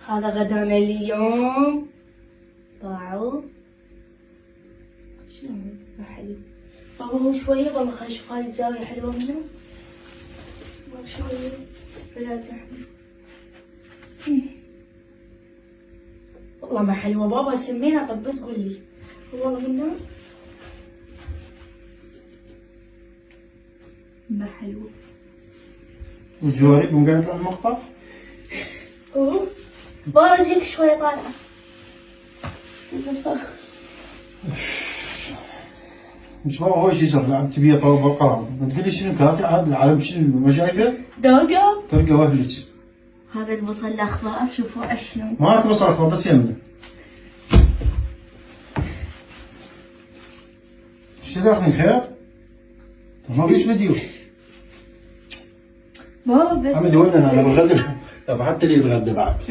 هذا غدانا اليوم. باعوا شنو حلو. بابا هو شوية والله. خلينا نشوف هاي الزاوية حلوة منه. بابا شوية بلا زحمة. والله ما حلوة بابا. سمينا طب بس قول لي. والله منه ما حلوة. وجواري من قاعد المقطع. اوه بارجيك شوية طالعة. بس صار مش هو شيء صار لعب تبيه طاوله بالقرار. ما تقولي شنو كافي عاد العالم شنو ما شايفه؟ داقة. تلقى وهلك. هذا البصل الأخضر شوفوا عشنا. مالك بصل اخضر بس يمنا. شو تاخذين خيار؟ ما فيش فيديو. بابا بس حمد وين انا بغدى. طب حتى اللي يتغدى بعد.